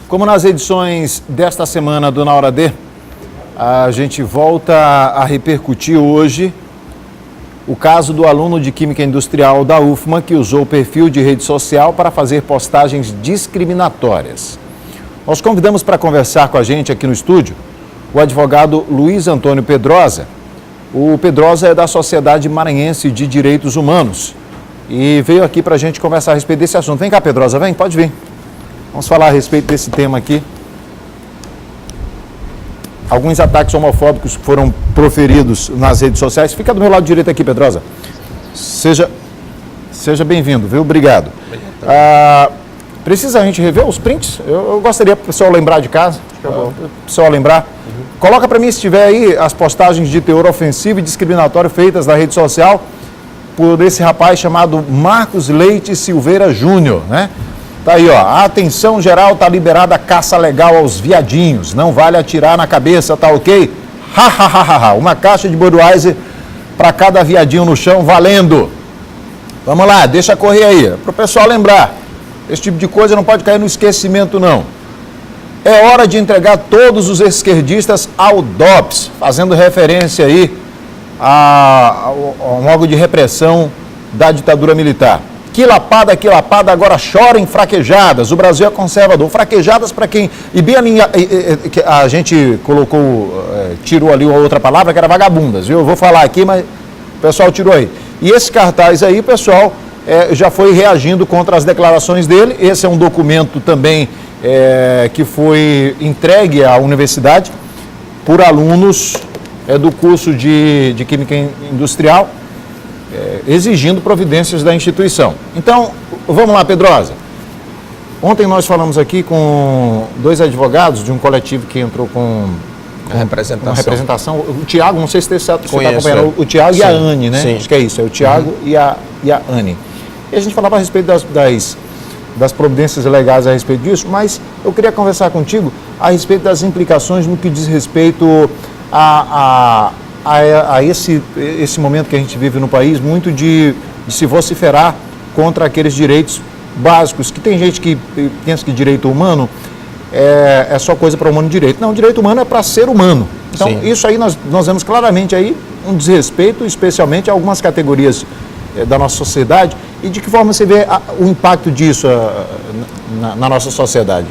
Como nas edições desta semana do Na Hora D, a gente volta a repercutir hoje o caso do aluno de Química Industrial da UFMA que usou o perfil de rede social para fazer postagens discriminatórias. Nós convidamos para conversar com a gente aqui no estúdio o advogado Luiz Antônio Pedrosa. O Pedrosa é da Sociedade Maranhense de Direitos Humanos e veio aqui para a gente conversar a respeito desse assunto. Vem cá, Pedrosa, vem, pode vir. Vamos falar a respeito desse tema aqui. Alguns ataques homofóbicos que foram proferidos nas redes sociais. Fica do meu lado direito aqui, Pedrosa. Seja bem-vindo, viu? Obrigado. Precisa a gente rever os prints? Eu gostaria para o pessoal lembrar de casa. O pessoal lembrar. Coloca para mim, se tiver aí, as postagens de teor ofensivo e discriminatório feitas na rede social por esse rapaz chamado Marcos Leite Silveira Júnior, né? Tá aí, ó, a atenção geral, tá liberada a caça legal aos viadinhos, não vale atirar na cabeça, tá ok? Ha, ha, ha, ha, ha. Uma caixa de Budweiser para cada viadinho no chão, valendo. Vamos lá, deixa correr aí, pro pessoal lembrar, esse tipo de coisa não pode cair no esquecimento, não. É hora de entregar todos os esquerdistas ao DOPS, fazendo referência aí a um órgão de repressão da ditadura militar. Que lapada, agora chora em fraquejadas. O Brasil é conservador. Fraquejadas para quem... E bem a gente colocou, tirou ali uma outra palavra, que era vagabundas, viu? Eu vou falar aqui, mas o pessoal tirou aí. E esse cartaz aí, o pessoal já foi reagindo contra as declarações dele. Esse é um documento também que foi entregue à universidade por alunos do curso de Química Industrial, exigindo providências da instituição. Então, vamos lá, Pedrosa. Ontem nós falamos aqui com dois advogados de um coletivo que entrou com uma representação. O Tiago, não sei se você está acompanhando, o Tiago e a Anne, né? Sim. Acho que é isso, é o Tiago e a Anne. E a gente falava a respeito das providências legais a respeito disso, mas eu queria conversar contigo a respeito das implicações no que diz respeito a esse momento que a gente vive no país, muito de se vociferar contra aqueles direitos básicos, que tem gente que pensa que direito humano é só coisa para o humano direito. Não, direito humano é para ser humano. Então, sim, isso aí nós vemos claramente aí um desrespeito, especialmente a algumas categorias da nossa sociedade. E de que forma você vê o impacto disso na nossa sociedade?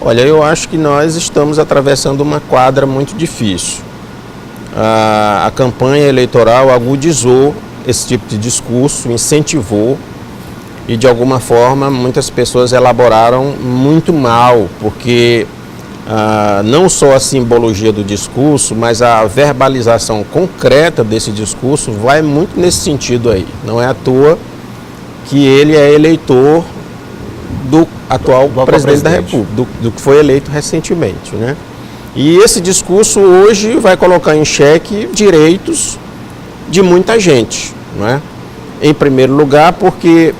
Olha, eu acho que nós estamos atravessando uma quadra muito difícil. A campanha eleitoral agudizou esse tipo de discurso, incentivou e, de alguma forma, muitas pessoas elaboraram muito mal, porque não só a simbologia do discurso, mas a verbalização concreta desse discurso vai muito nesse sentido aí. Não é à toa que ele é eleitor do atual presidente da República, do que foi eleito recentemente, né? E esse discurso hoje vai colocar em xeque direitos de muita gente, não é? Em primeiro lugar, porque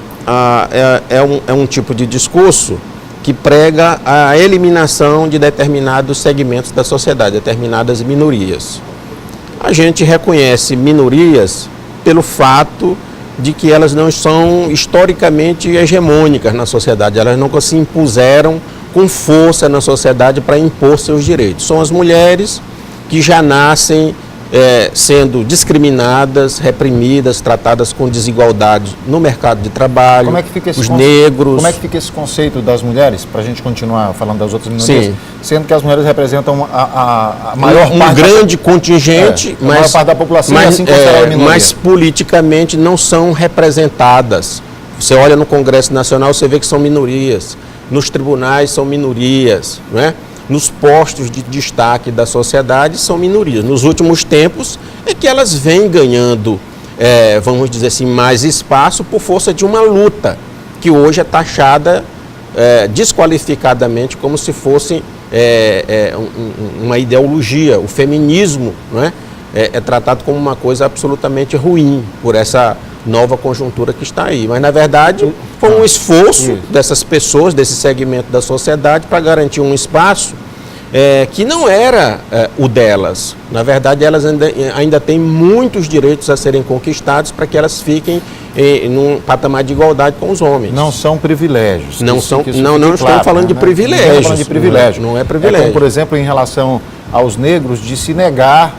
é um tipo de discurso que prega a eliminação de determinados segmentos da sociedade, determinadas minorias. A gente reconhece minorias pelo fato de que elas não são historicamente hegemônicas na sociedade, elas nunca se impuseram com força na sociedade para impor seus direitos. São as mulheres que já nascem sendo discriminadas, reprimidas, tratadas com desigualdade no mercado de trabalho, os negros. Como é que fica esse conceito das mulheres, para a gente continuar falando das outras minorias? Sim. Sendo que as mulheres representam a maior parte... grande contingente, mas, a maior parte da população é assim considerada minoria. Mas politicamente não são representadas. Você olha no Congresso Nacional, você vê que são minorias. Nos tribunais são minorias, não é? Nos postos de destaque da sociedade são minorias. Nos últimos tempos é que elas vêm ganhando, vamos dizer assim, mais espaço por força de uma luta que hoje é taxada desqualificadamente como se fosse uma ideologia. O feminismo, não é? É tratado como uma coisa absolutamente ruim por essa nova conjuntura que está aí. Mas, na verdade, foi um esforço dessas pessoas, desse segmento da sociedade, para garantir um espaço que não era o delas. Na verdade, elas ainda têm muitos direitos a serem conquistados para que elas fiquem num patamar de igualdade com os homens. Não são privilégios. Não estou falando de privilégios. Não falando de privilégio. Não é privilégio. Como, por exemplo, em relação aos negros, de se negar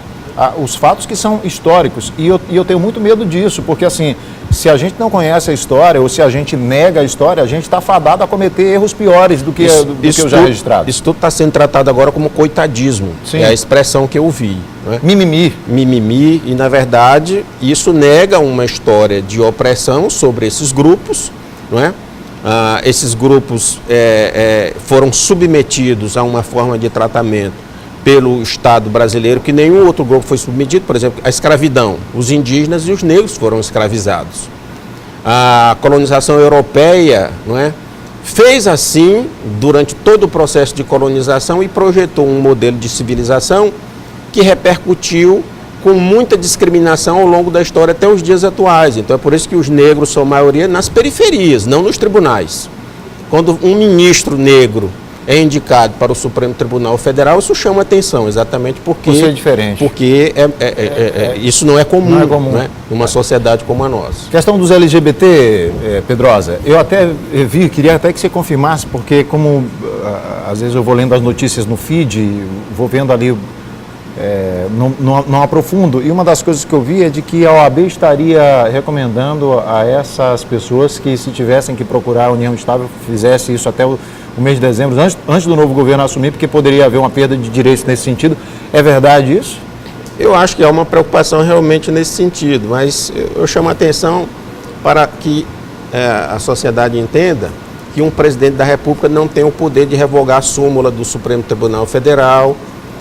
os fatos que são históricos. E eu tenho muito medo disso, porque assim, se a gente não conhece a história ou se a gente nega a história, a gente está fadado a cometer erros piores do que o já registrado. Isso tudo está sendo tratado agora como coitadismo. Sim. É a expressão que eu vi. Né? Mimimi. Mimimi, e na verdade isso nega uma história de opressão sobre esses grupos, não é? Esses grupos foram submetidos a uma forma de tratamento pelo Estado brasileiro que nenhum outro grupo foi submetido. Por exemplo, a escravidão. Os indígenas e os negros foram escravizados. A colonização europeia, não é, fez assim durante todo o processo de colonização e projetou um modelo de civilização que repercutiu com muita discriminação ao longo da história até os dias atuais. Então é por isso que os negros são maioria nas periferias, não nos tribunais. Quando um ministro negro é indicado para o Supremo Tribunal Federal, isso chama atenção, exatamente porque... Isso é diferente. Porque isso não é comum, não é comum. Né? Numa sociedade como a nossa. Questão dos LGBT, Pedrosa, eu até queria até que você confirmasse, porque como às vezes eu vou lendo as notícias no feed, vou vendo ali, não aprofundo, e uma das coisas que eu vi é de que a OAB estaria recomendando a essas pessoas que, se tivessem que procurar a união estável, fizesse isso até o mês de dezembro, antes do novo governo assumir, porque poderia haver uma perda de direitos nesse sentido. É verdade isso? Eu acho que há uma preocupação realmente nesse sentido, mas eu chamo a atenção para que a sociedade entenda que um presidente da República não tem o poder de revogar a súmula do Supremo Tribunal Federal,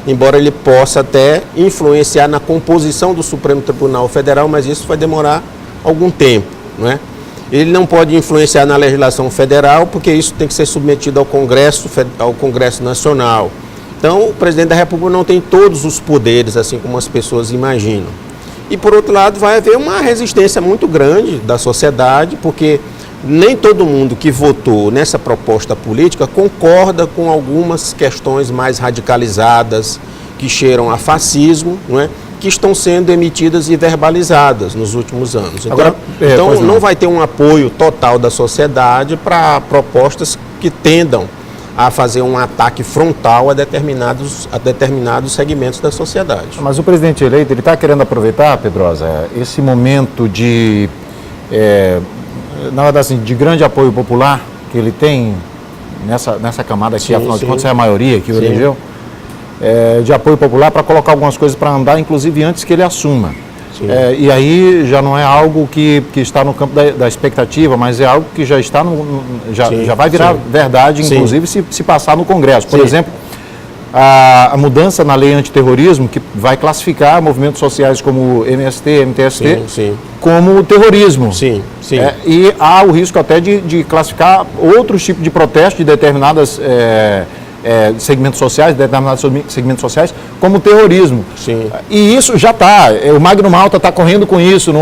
embora ele possa até influenciar na composição do Supremo Tribunal Federal, mas isso vai demorar algum tempo, não é? Ele não pode influenciar na legislação federal, porque isso tem que ser submetido ao Congresso Nacional. Então, o presidente da República não tem todos os poderes, assim como as pessoas imaginam. E, por outro lado, vai haver uma resistência muito grande da sociedade, porque nem todo mundo que votou nessa proposta política concorda com algumas questões mais radicalizadas, que cheiram a fascismo, não é? Que estão sendo emitidas e verbalizadas nos últimos anos. Então, não vai ter um apoio total da sociedade para propostas que tendam a fazer um ataque frontal a determinados segmentos da sociedade. Mas o presidente eleito, ele está querendo aproveitar, Pedrosa, esse momento de, na verdade, assim, de grande apoio popular que ele tem nessa camada aqui, afinal de contas é a maioria que o elegeu, de apoio popular para colocar algumas coisas para andar, inclusive antes que ele assuma. E aí já não é algo que está no campo da expectativa, mas é algo que já está já vai virar verdade, inclusive se passar no Congresso. Por exemplo, a mudança na lei antiterrorismo, que vai classificar movimentos sociais como MST, MTST, como terrorismo. E há o risco até de classificar outros tipos de protesto de determinadas segmentos sociais, determinados segmentos sociais, como terrorismo. E isso já está. O Magno Malta está correndo com isso,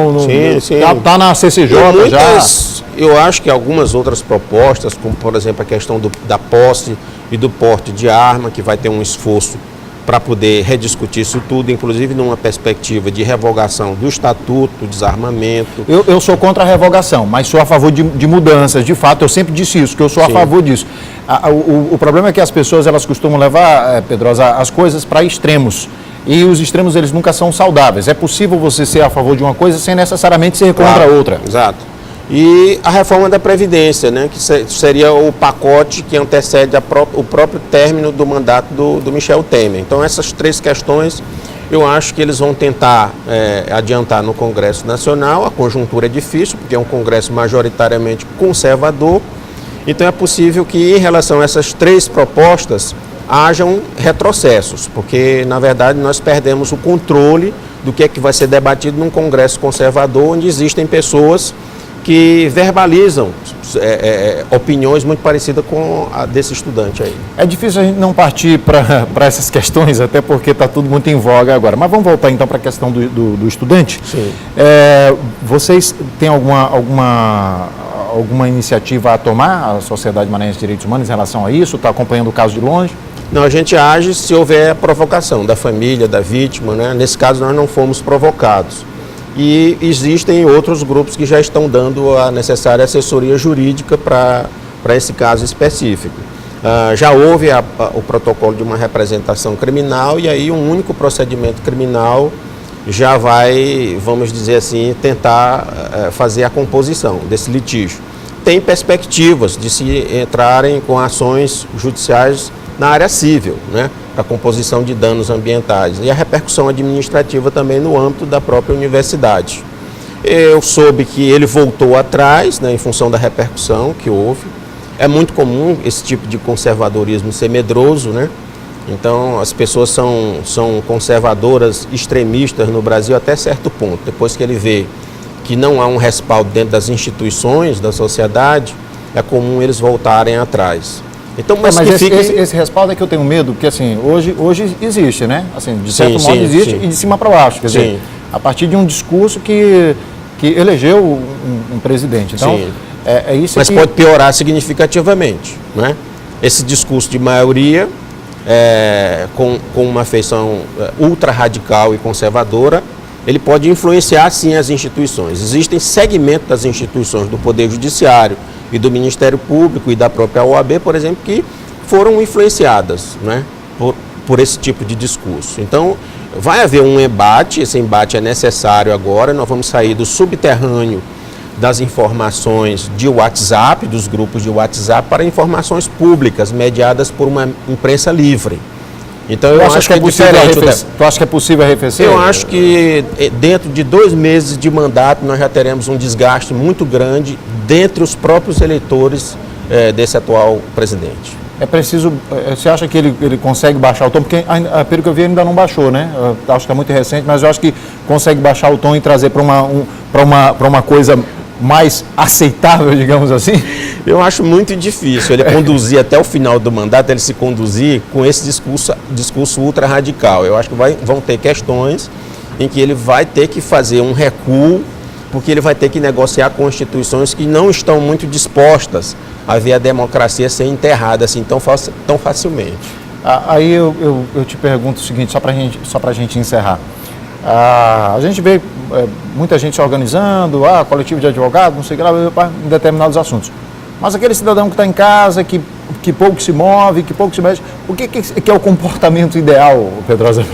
está na CCJ Eu acho que algumas outras propostas, como por exemplo a questão da posse e do porte de arma, que vai ter um esforço para poder rediscutir isso tudo, inclusive numa perspectiva de revogação do Estatuto, do Desarmamento. Eu sou contra a revogação, mas sou a favor de mudanças. De fato, eu sempre disse isso, que eu sou a favor disso. O problema é que as pessoas elas costumam levar, Pedrosa, as coisas para extremos. E os extremos, eles nunca são saudáveis. É possível você ser a favor de uma coisa sem necessariamente ser contra a outra. Exato. E a reforma da Previdência, né, que seria o pacote que antecede o próprio término do mandato do Michel Temer. Então, essas três questões, eu acho que eles vão tentar adiantar no Congresso Nacional. A conjuntura é difícil, porque é um Congresso majoritariamente conservador. Então, é possível que, em relação a essas três propostas, hajam retrocessos, porque, na verdade, nós perdemos o controle do que é que vai ser debatido num Congresso conservador, onde existem pessoas que verbalizam opiniões muito parecidas com a desse estudante aí. É difícil a gente não partir para essas questões, até porque está tudo muito em voga agora. Mas vamos voltar então para a questão do estudante. Vocês têm alguma iniciativa a tomar, a Sociedade Maranhense de Direitos Humanos, em relação a isso? Está acompanhando o caso de longe? Não, a gente age se houver provocação da família, da vítima, né? Nesse caso, nós não fomos provocados. E existem outros grupos que já estão dando a necessária assessoria jurídica para esse caso específico. Já houve o protocolo de uma representação criminal e aí um único procedimento criminal já vai, vamos dizer assim, tentar fazer a composição desse litígio. Tem perspectivas de se entrarem com ações judiciais na área civil, né, para composição de danos ambientais e a repercussão administrativa também no âmbito da própria universidade. Eu soube que ele voltou atrás, né, em função da repercussão que houve. É muito comum esse tipo de conservadorismo ser medroso, né? Então as pessoas são conservadoras, extremistas no Brasil até certo ponto. Depois que ele vê que não há um respaldo dentro das instituições, da sociedade, é comum eles voltarem atrás. Então, mas esse respaldo é que eu tenho medo, porque assim, hoje existe, né? Assim, de certo modo existe e de cima para baixo. Quer dizer, a partir de um discurso que elegeu um presidente. Então, é isso. Mas pode piorar significativamente, né? Esse discurso de maioria, com uma feição ultra radical e conservadora, ele pode influenciar sim as instituições. Existem segmentos das instituições do Poder Judiciário e do Ministério Público e da própria OAB, por exemplo, que foram influenciadas, né, por esse tipo de discurso. Então, vai haver um embate, esse embate é necessário agora, nós vamos sair do subterrâneo das informações de WhatsApp, dos grupos de WhatsApp, para informações públicas, mediadas por uma imprensa livre. Então, eu acho que é possível arrefecer. Tu acha que é possível arrefecer? Eu acho que dentro de 2 meses de mandato nós já teremos um desgaste muito grande dentre os próprios eleitores desse atual presidente. É preciso. Você acha que ele consegue baixar o tom? Porque, pelo que eu vi, ainda não baixou, né? Eu acho que é muito recente, mas eu acho que consegue baixar o tom e trazer para uma coisa mais aceitável, digamos assim? Eu acho muito difícil ele conduzir até o final do mandato, ele se conduzir com esse discurso ultra radical. Eu acho que vão ter questões em que ele vai ter que fazer um recuo, porque ele vai ter que negociar com instituições que não estão muito dispostas a ver a democracia ser enterrada assim tão facilmente. Aí eu te pergunto o seguinte, só para a gente encerrar. A gente vê muita gente se organizando, coletivo de advogados, não sei o que lá, em determinados assuntos. Mas aquele cidadão que está em casa, que pouco se move, que pouco se mexe, o que é o comportamento ideal, Pedrosa?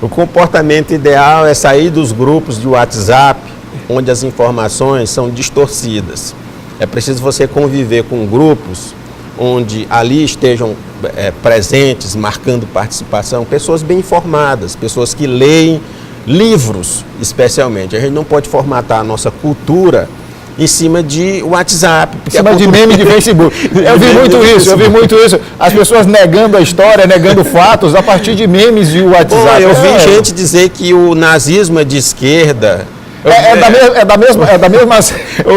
O comportamento ideal é sair dos grupos de WhatsApp, onde as informações são distorcidas. É preciso você conviver com grupos onde ali estejam presentes, marcando participação, pessoas bem informadas, pessoas que leem livros, especialmente. A gente não pode formatar a nossa cultura em cima de WhatsApp. Em cima de meme de Facebook. Eu vi muito isso. As pessoas negando a história, negando fatos a partir de memes de WhatsApp. Bom, eu vi gente dizer que o nazismo é de esquerda. É da mesma. Eu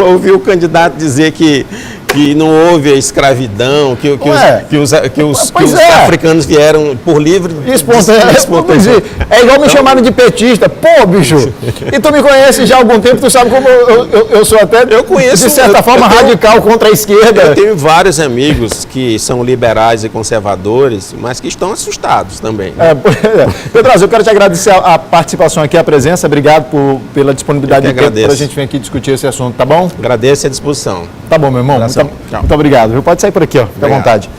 ouvi o candidato dizer que não houve a escravidão, que os africanos vieram por livre espontânea. É igual me chamaram de petista. Pô, bicho, e tu me conhece já há algum tempo, tu sabe como eu sou até, de certa forma, radical contra a esquerda. Eu tenho vários amigos que são liberais e conservadores, mas que estão assustados também. Pedrosa, eu quero te agradecer a participação aqui, a presença. Obrigado pela disponibilidade de tempo para a gente vir aqui discutir esse assunto, tá bom? Agradeço a disposição. Tá bom, meu irmão. Muito obrigado. Pode sair por aqui, ó. Fica à vontade.